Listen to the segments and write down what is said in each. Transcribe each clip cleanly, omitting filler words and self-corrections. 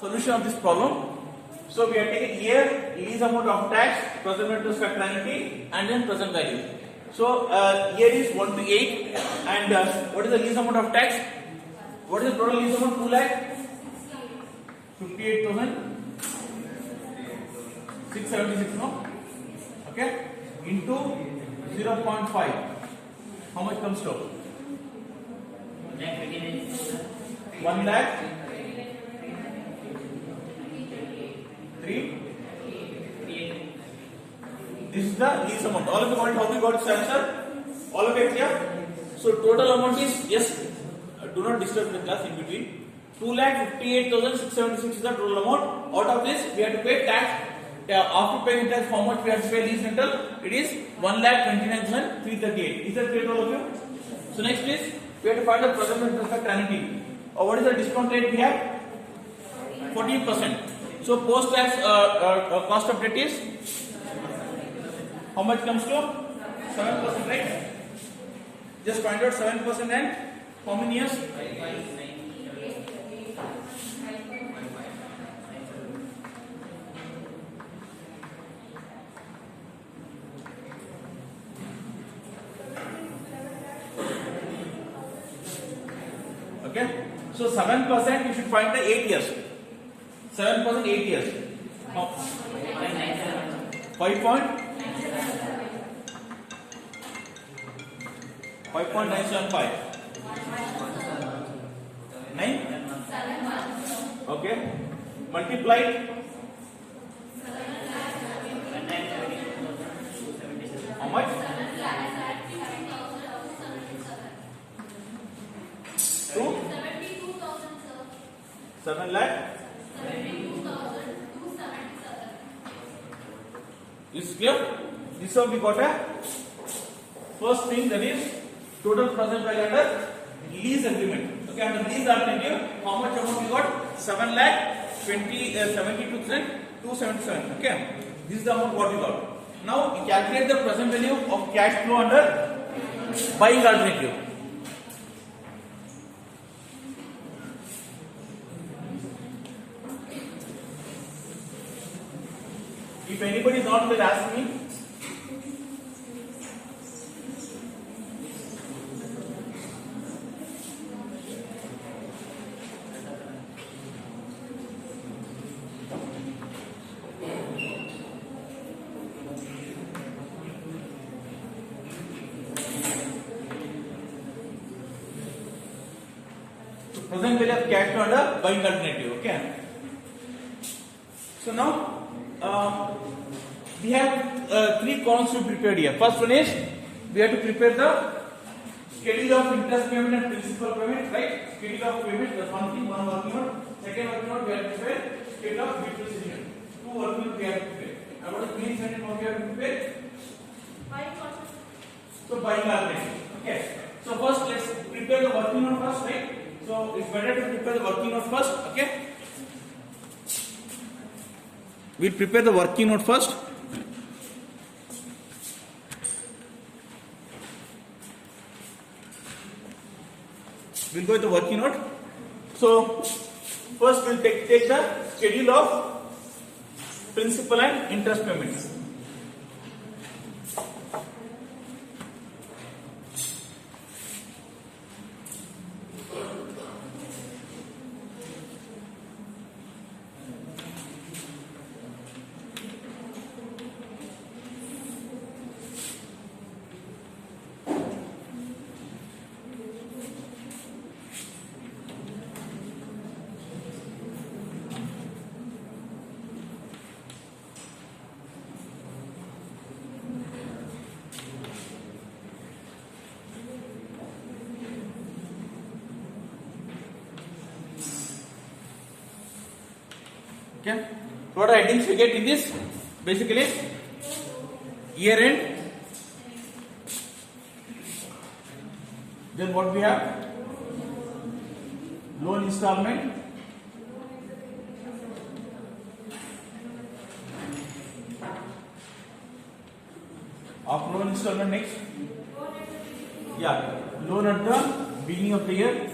solution of this problem. So we are taking here least amount of tax, present value to factority, and then present value. So here is 1 to 8, and what is the least amount of tax? What is the total least amount? 2 lakh 58,676. No, okay, into 0.5. How much comes to? 1 lakh 3. This is the least amount. All of you got it? How we got this answer? All of it here. So total amount is, yes, do not disturb the class in between. 2,58,676 is the total amount. Out of this, we have to pay tax. After paying tax, how much we have to pay lease rental? It is 1,29,338. Is that clear to all of you? So next is, we have to find the present value to annuity. What is the discount rate we have? 14%. So post tax cost of debt is how much comes to? 7%, right? Just find out 7% and how many years? Okay. So 7% you should find the 8 years. 7% 8 years. 5.975. 9? Okay. Multiplied. How much? 2? 7 lakh. Is clear? This how we got a first thing, that is total present value under lease agreement. Okay, under lease alternative, how much amount we got? 7,72,277. Okay, this is the amount what we got. Now we calculate the present value of cash flow under buying alternative. If anybody is not, will ask me. So present value of cash flow under buying alternative. Okay. So now we have 3 columns to prepare here. First one is we have to prepare the schedule of interest payment and principal payment, right? Schedule of payment, that's one thing, one working note. Second working note, we have to prepare schedule of depreciation. 2 working note we have to prepare. And what is main sentence what we have to prepare? So buying alternative. Okay. So first let's prepare the working note first, right? So it's better to prepare the working note first. Okay. We'll prepare the working note first. We'll go with the working note. So first we'll take the schedule of principal and interest payments. Okay. So what are headings we get in this? Basically, year end. Then what we have? Loan installment. Of loan installment next. Yeah, loan at the beginning of the year.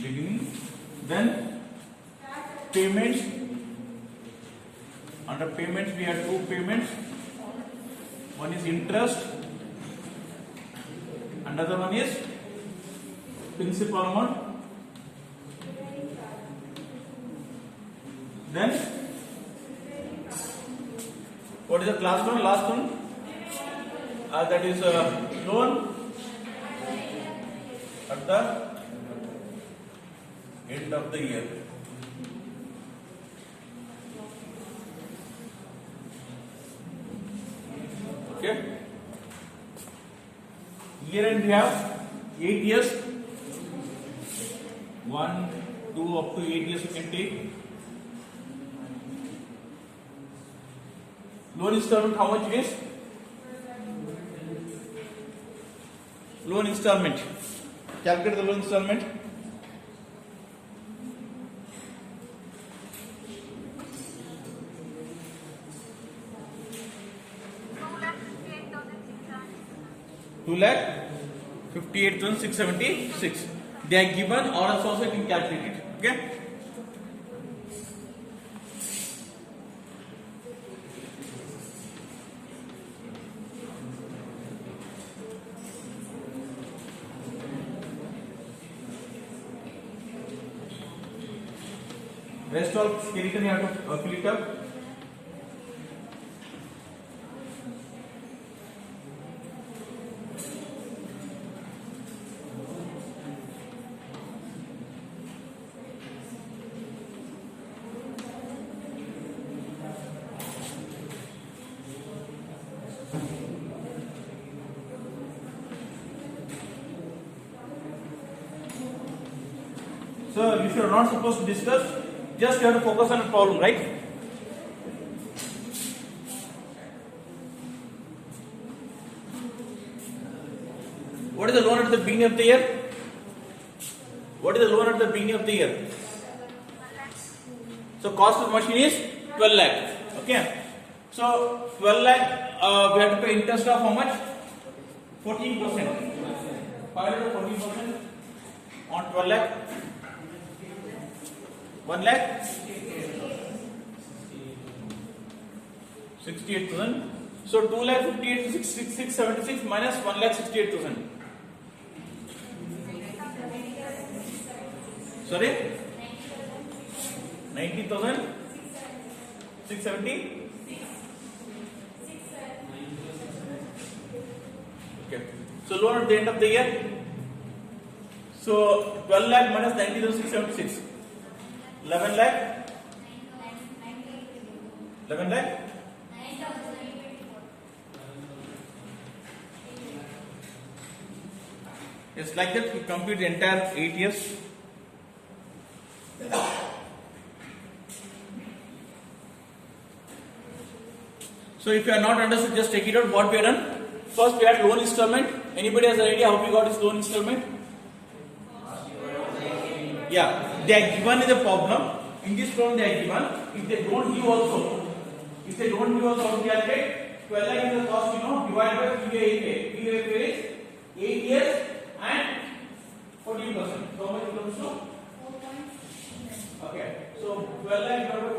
beginning. Then payments. Under payments we have two payments. One is interest, another one is principal amount. Then what is the last one? Last one that is loan at the end of the year. Okay. Year end we have 8 years. 1, 2 up to 8 years you can take. Loan installment, how much it is? Loan installment. Calculate the loan installment. $2,58,676. They are given, or else also you can calculate it. Okay. Rest all skeleton you have to fill it up. So if you are not supposed to discuss, just you have to focus on the problem, right? What is the loan at the beginning of the year? What is the loan at the beginning of the year? So cost of machine is 12 lakh. Okay. So 12 lakh, we have to pay interest of how much? 14%. 14% on 12 lakh. 1 lakh 68,000. So 2,58,676 minus 1,68,000. Sorry, 90,670. Okay. So loan at the end of the year. So 12 lakh minus 90,676. 11 lakh. 11 lakh. It's like that. We complete the entire 8 years. So if you are not understood, just take it out. What we have done? First we had loan installment. Anybody has an idea how we got this loan installment? Yeah, they are given in the problem. In this problem they are given. If they don't give also, how to calculate? 12 lakh is the cost, divided by PVA. PVA is 8 years and 14%. So how much it comes to? Okay, so 12 lakh divided by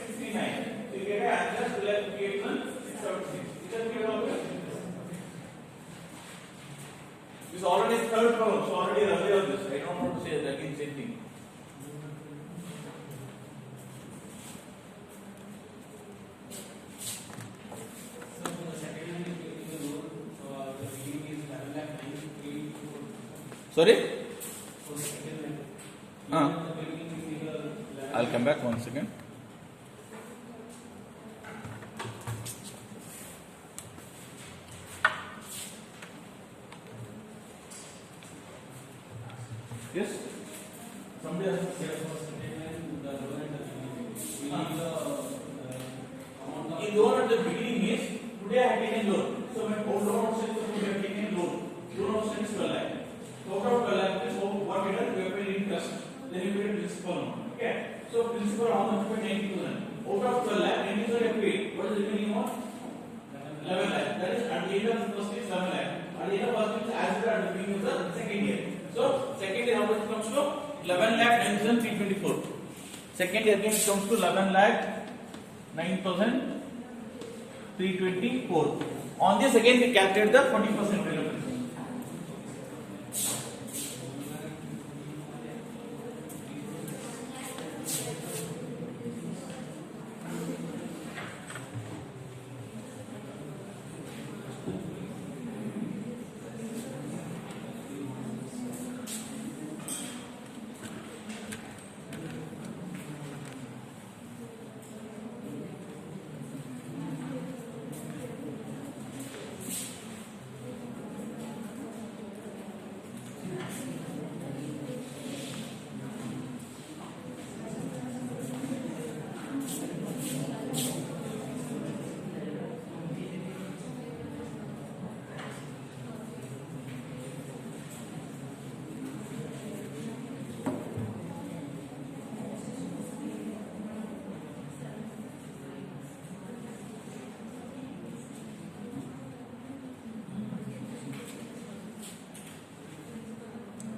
4.69. So you get an answer 2,58,676. Is that clear all? This is already third problem, so already earlier this. I don't want to say that again, same thing. Sorry? I'll come back 1 second. Yes? Somebody has to say in loan at the beginning is today I have taken loan. So my loan outstanding is we have taken loan. Loan outstanding is 12 lakh. So out of 12 lakh, so what we done? We have paid interest. Then you pay principal amount. Okay. So principal how much? 90,000. Out of 12 lakh, 90,000 you have paid. What is the remaining amount? 11 lakh. That is at the end of the first year 7 lakh. At the end of first year as well at the beginning of the second year. So second year how much comes to? 11,09,324. Second again it comes to 11,09,324. On this again we calculate the 40% variable.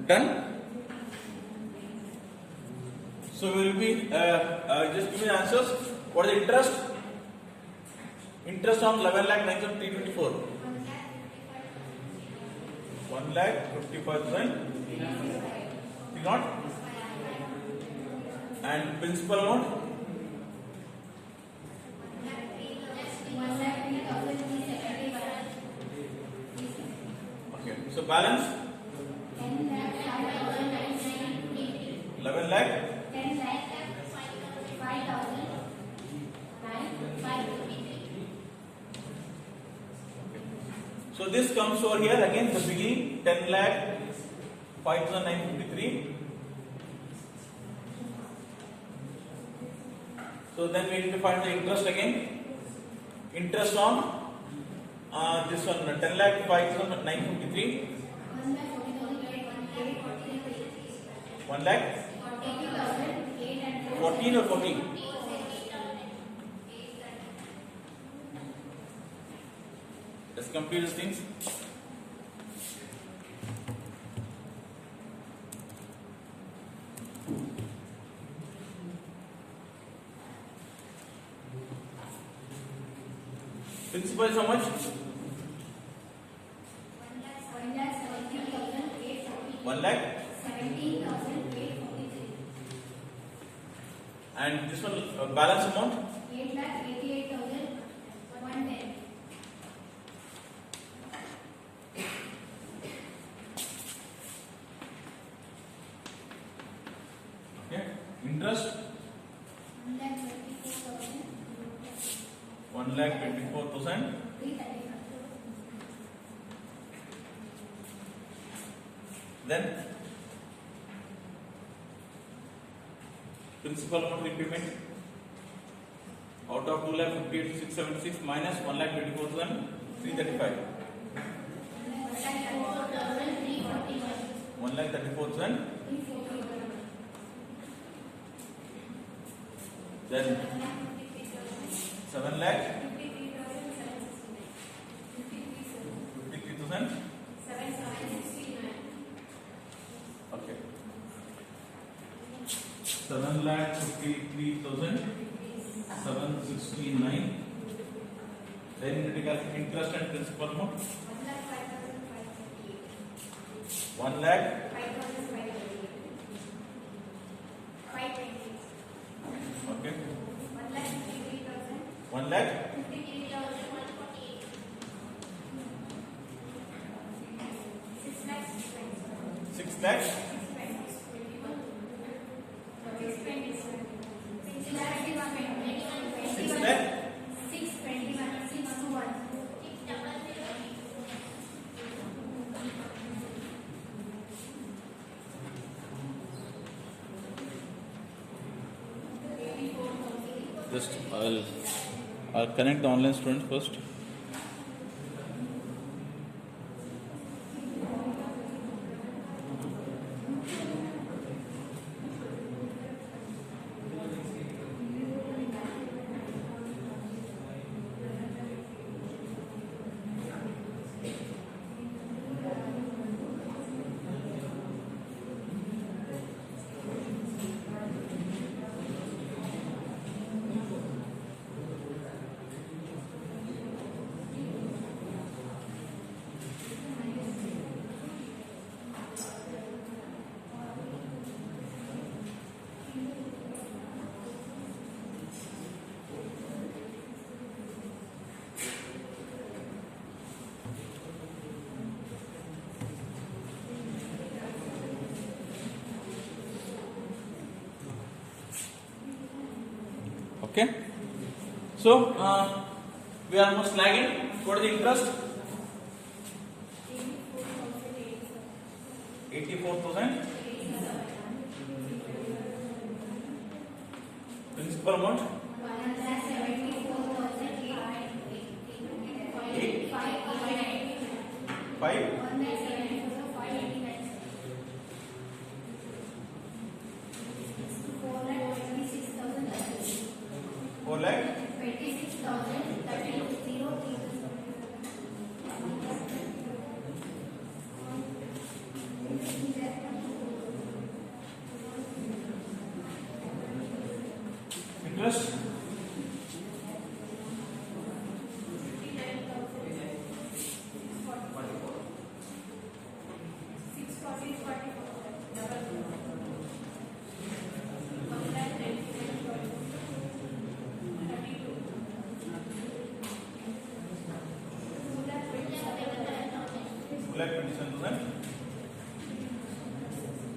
Done. So we will be just give me the answers. What is the interest? Interest on 11,09,324. 1,55,000. Not. And principal amount. Okay. So balance. 11 lakh. 10 lakh 5,000 So this comes over here again the beginning 10 lakh 5,953. So then we need to find the interest again. Interest on this one 10 lakh 5,953. 1 lakh 14 or 40? Let's complete these things. Principal is how much? 1 lakh. 17,843. And this one balance amount? 8,88,110. Okay. Interest? 1,24,335. 1,24,000. Then principal amount repayment out of 2,58,676 minus 1,24,335. 1,34,000. Then 7 lakh 53,000. Okay. 7,53,769. Then you take interest and principal amount. 1 lakh. 520. Okay. 1,53,000. 1 lakh. 53,148. 6 lakh. 6 lakh. 621. Just I'll connect the online students first. Okay. So we are almost lagging. What is the interest? 84,000. Principal amount? 5. 4 lakh. 26,030. Interest? Lakh 27,000.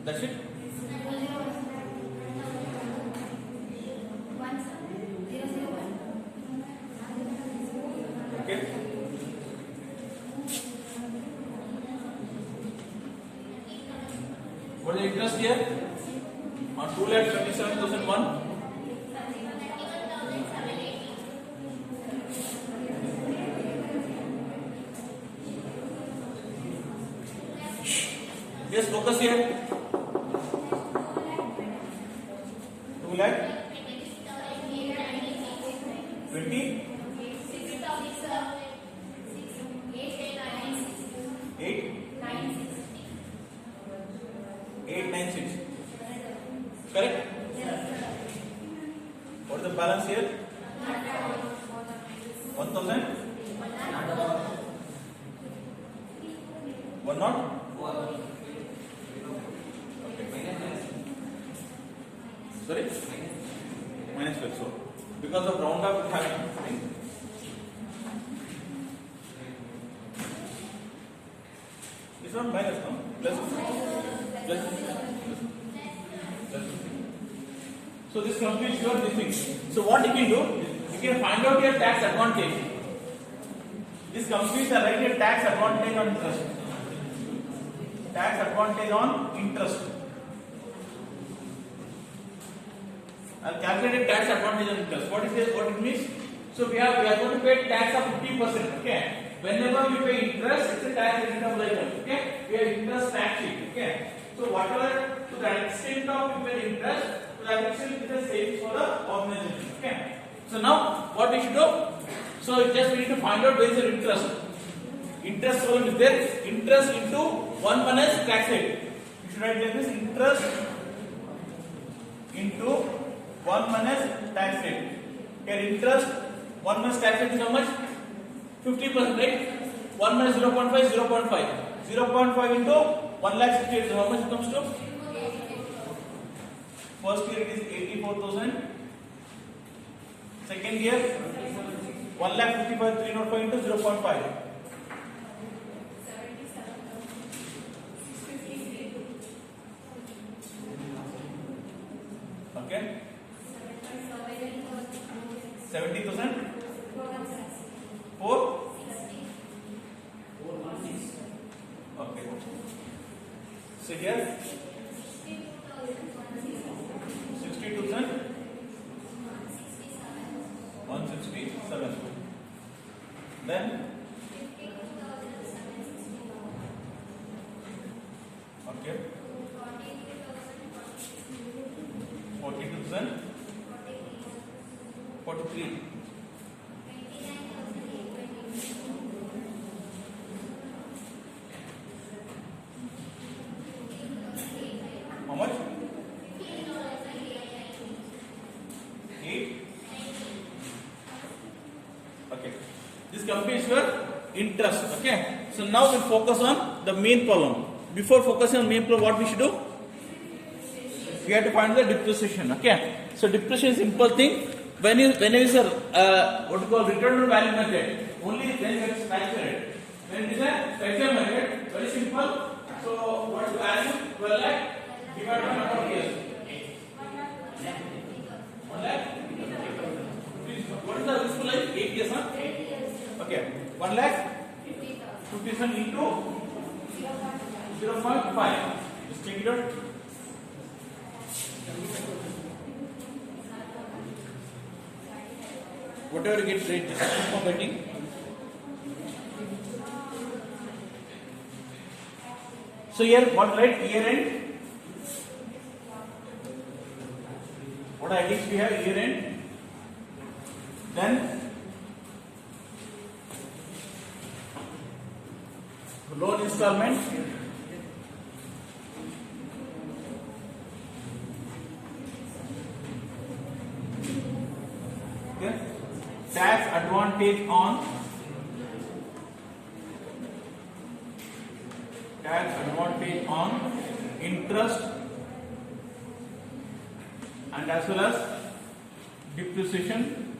That's it. Okay. What is the interest here? On 2,27,001. Just focus here. 2 lakh 20 896. Correct? What is the balance here? 1,000? 1 not? Sorry? Minus 12. So, because of round up having. It's not minus, no? Plus. So this completes your this thing. So what you can do, you can find out your tax advantage. This completes the right your tax advantage on interest. Tax advantage on interest. I'll calculate tax advantage on interest. What it means? So we are going to pay tax of 50%. Okay. Whenever we pay interest, it's a tax income item. Okay. We have interest tax sheet. Okay. So whatever to the extent of we pay interest, to that extent it is savings for the organization. Okay. So now what we should do? So just we need to find out where is the interest. Interest column is there. Interest into 1 minus tax rate. You should write like this: interest into 1 minus tax rate. Okay, interest 1 minus tax rate is how much? 50%, right? 1 minus 0.5, 0.5. 0.5 into 1,68,000. So how much it comes to? First year it is 84,000. Second year 1,55,305 into 0.5. Okay. 70,000. 4. Okay. So here 62,000. 167. Then okay. 42,000. 43. How much? 8. Okay. This completes your interest. Okay. So now we focus on the main problem. Before focusing on main problem, what we should do? We have to find the depreciation. Okay. So depreciation is simple thing. When is what we call return on value method, only then it is calculated. When it is a special method, very simple. So what is the value? 12 lakh divided by number of years. 1 lakh. 1 lakh 50,000. 50,000 into 0.5. Just take it out. Whatever you get rate, just keep on writing. So here, what write year end? What headings we have year end? Then loan installment. Okay. Tax advantage on interest and as well as depreciation.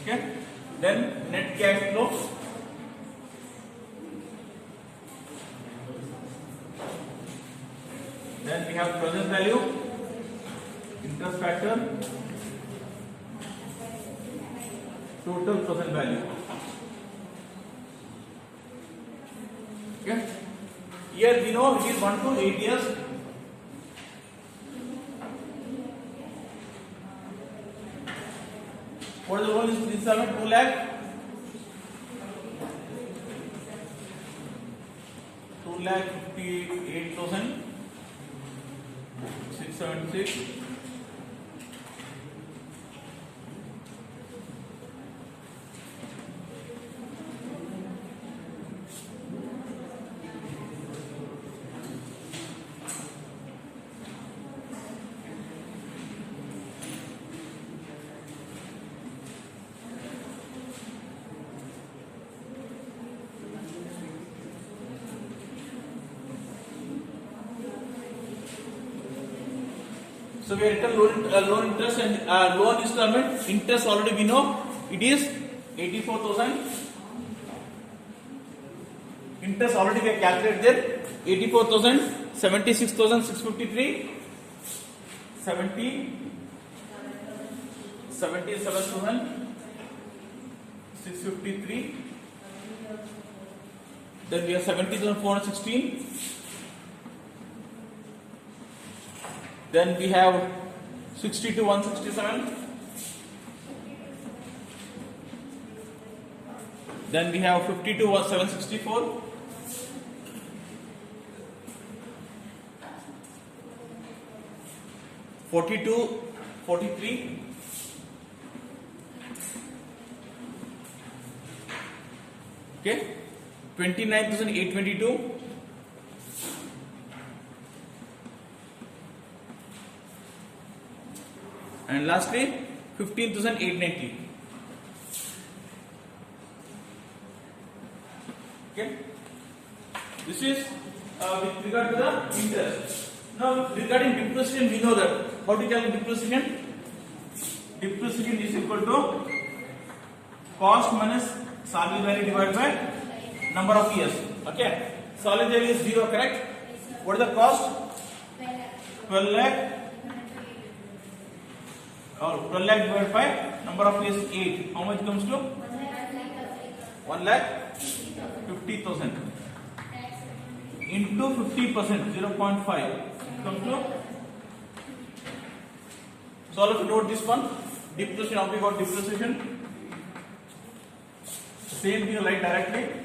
Okay. Then net cash flow. Then we have present value, interest factor, total present value. Okay. Here we know it is 1 to 8 years. What is the loan installment? 2 lakh. 2,58,676. So we have written loan interest and loan installment. Interest already we know it is 84,000. Interest already we have calculated there. 84,000, 76,653, 77,653. Then we have 70,416. Then we have 62,167. Then we have 52,764. $42, $43. Okay, 29,822. And lastly, 15,890. Okay. This is with regard to the interest. Now, regarding depreciation, we know that how to calculate depreciation. Depreciation is equal to cost minus salary value divided by number of years. Okay. Salary value is 0, correct? What is the cost? 12 lakh. 12 lakh divided by number of years 8. How much comes to? 1 lakh 50,000 into 50%, 0.5 comes to. So all of you note this one. Depreciation, how we got depreciation? Same thing, write directly.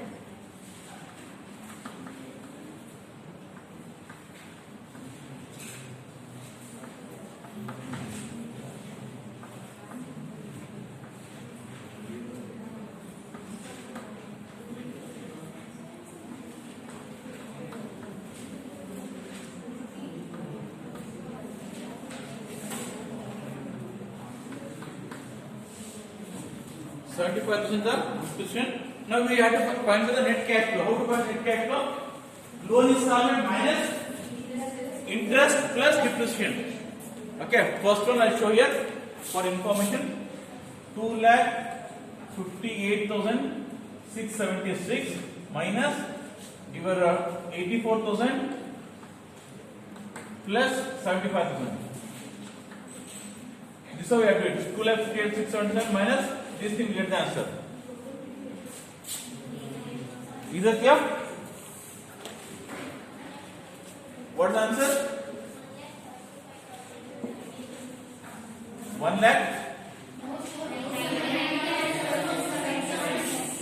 $75,000 the depreciation. Now we have to find the net cash flow. How to find net cash flow? Loan installment minus interest plus depreciation. Okay, first one I'll show here for information. 2,58,676 minus your 84,000 plus 75,000. This is how we have to do it. 2 lakh 58,677 minus this thing, we get the answer. Is that clear? What's the answer? 1 lakh.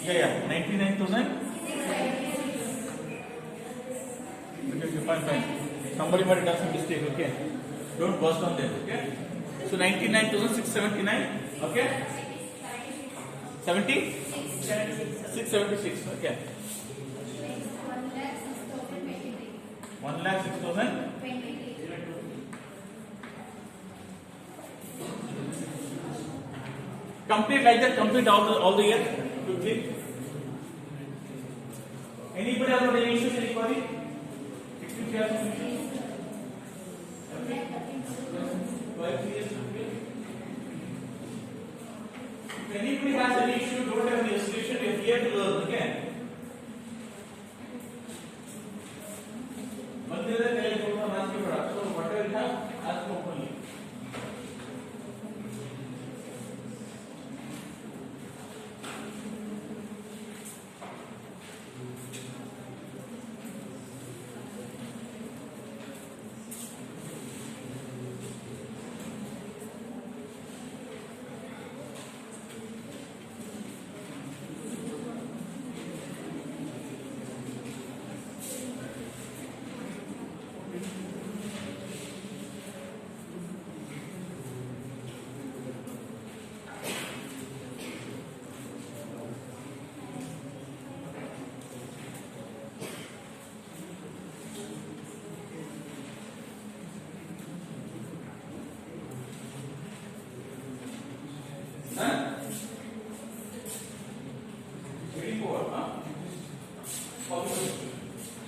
Yeah, 99,000. Okay, fine. Somebody might have done some mistake, okay? Don't burst on them, okay? So 99,679, okay? 70? 676, okay. 1,06,023. Complete like that, complete all the year quickly. Anybody have any issues? Anybody? If anybody has any issue, don't have any solution, we are here to learn, okay? So whatever you have, ask openly.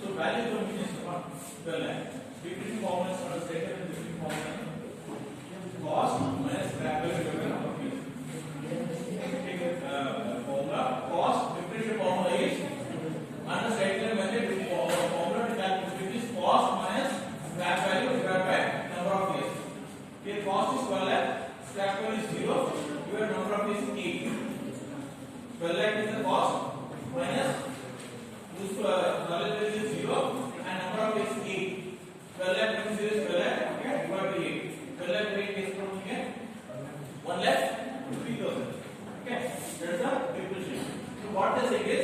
So value combination is what? Between formulas are stated in between formulas. Cost minus value divided by fees. Take a formula. Cost differential formula is under statement method formula to calculate is cost minus scrap value divided by number of years. Here cost is 12 lakh, scrap value is 0. Your number of years is 8. 12 lakh is the cost minus this knowledge value is 0 and number of is 8. 12 lakh minus 0 is 12 lakh, okay, divided by 8. 12 lakh rate is from here 1 lakh 3,000. Okay, that's the depreciation. So what they say is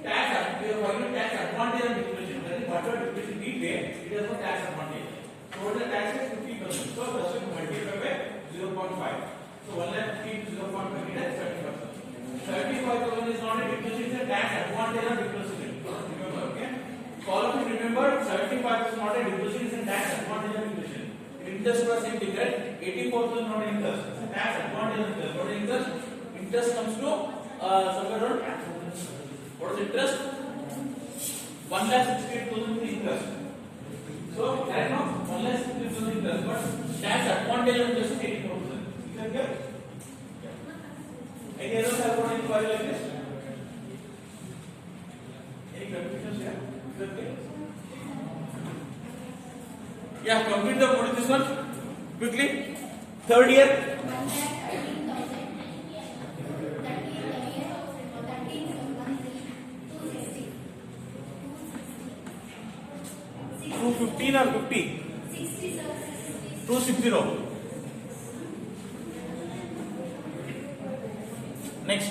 tax, we are finding tax advantage and depreciation. That is whatever depreciation we pay, it has no tax advantage. So what the tax is 50%. So that's going to multiply by 0.5. So 1 lakh 50 to 0.5 it is 30%. 75,000 is not a depreciation, tax advantage and depreciation. Remember, okay? All of you remember, 75 is not a depreciation, tax advantage and depreciation. Interest was same right? 84,000 not interest. Tax advantage and interest. What is interest? Interest comes to somewhere around. What is interest? 1,68,000 is interest. So right now 1,68,000 interest, but tax advantage and interest is 84,000. Is that clear? Any others have got any query like this? Any confusions here? Is that clear? Yeah, complete the what is this one? Quickly. Third year. 215 or 50? 260. Next.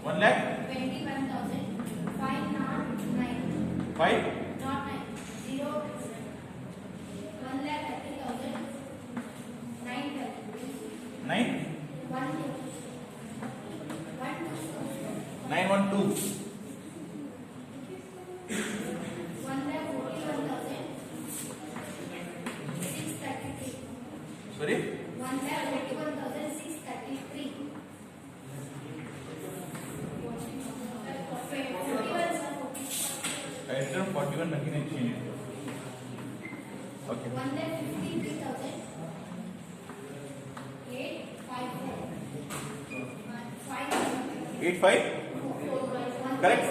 1 lakh 5 9 912 sorry 1,41,633. I turned 41 nothing I changed. Okay. 85 correct.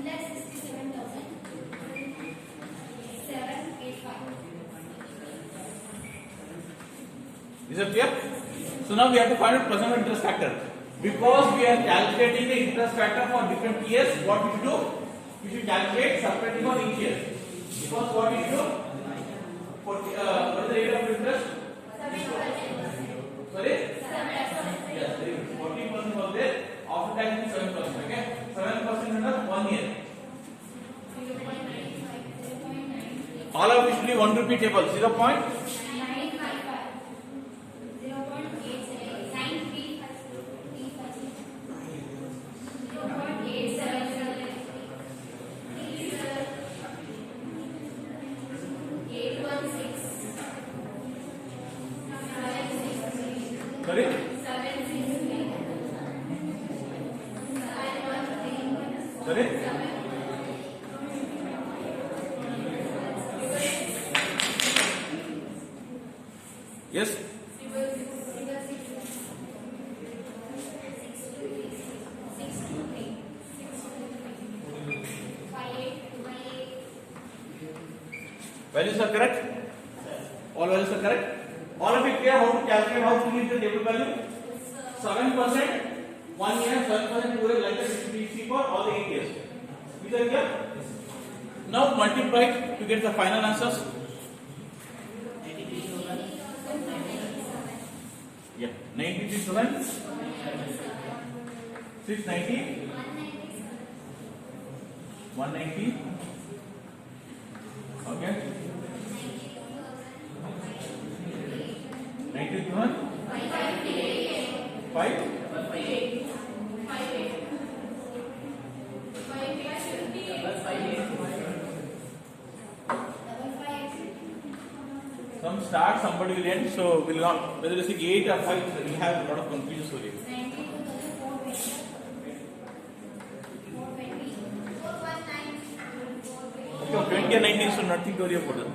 1,67,785. Is it clear? So now we have to find out present interest factor. Because we are calculating the interest factor for different years, what we should do? We should calculate separately for each year. Because what we do? For what is the rate of interest? Sorry? Yes, 40% was there. After tax is 7%. Okay, 7% under 1 year. All of it should be 1 rupee table. 0. 816. Sorry? 763. Sorry? Yes? 623. Values are correct? All values are correct? All of it clear how to calculate, how to read the table value? 7%, 1 year, 7% 2 years, like that it should be easy for all the 8 years. Is that clear? Now multiply to get the final answers. Yeah, 93,000, 690, 190. Okay. 92,000, 5. Some start, somebody will end, so we'll not, whether it's 8 or 5, we have a lot of confusion for you. 20 and 19, so nothing to worry about it.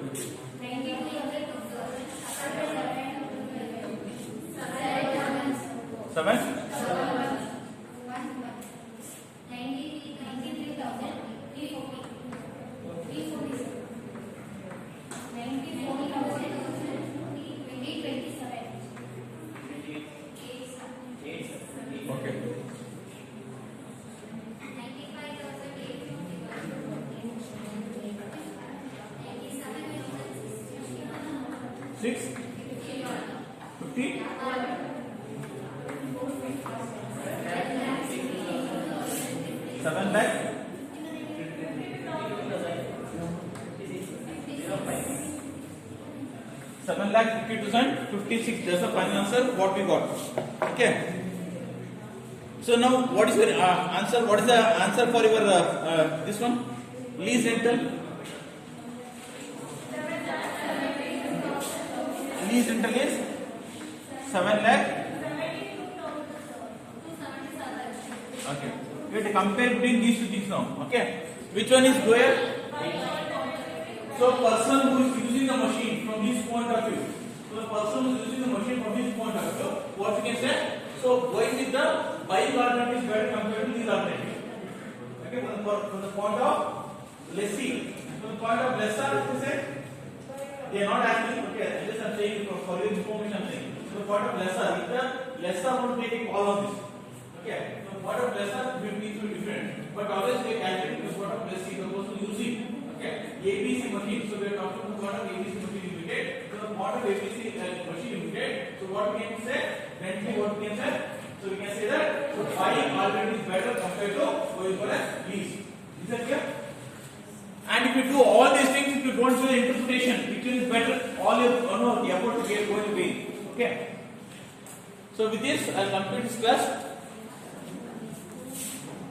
7? 6? 50? 7 lakh? 7,50,000, 56. That's the final answer. What we got? Okay. So now, what is your answer? What is the answer for your this one? Lease rental. Lease rental is 7 lakh. Okay. We have to compare between these two things now. Okay. Which one is where? So person who is using the machine from this point of view. So the person who is using the machine from this point of view, what we can say? So going with the buying alternative is better compared to this alternative. Okay, from the point of lessee. From the point of lessor, what we say? They are not asking, okay, just I'm saying for your information I'm saying. So the point of lessor, if the lessor would take a call on this. Okay, so point of lessor will be different. But always we calculate the point of lessee, the person using. Okay, ABC machine. So we are talking about what of ABC machine limited. So the what of ABC machine limited. So what we can say? Currently, what we can say? So we can say that so buying alternative is better compared to going for a lease. Is that clear? And if you do all these things, if you don't do the interpretation, which one is better? All your the effort to get going to be. Okay. So with this, I'll complete this class.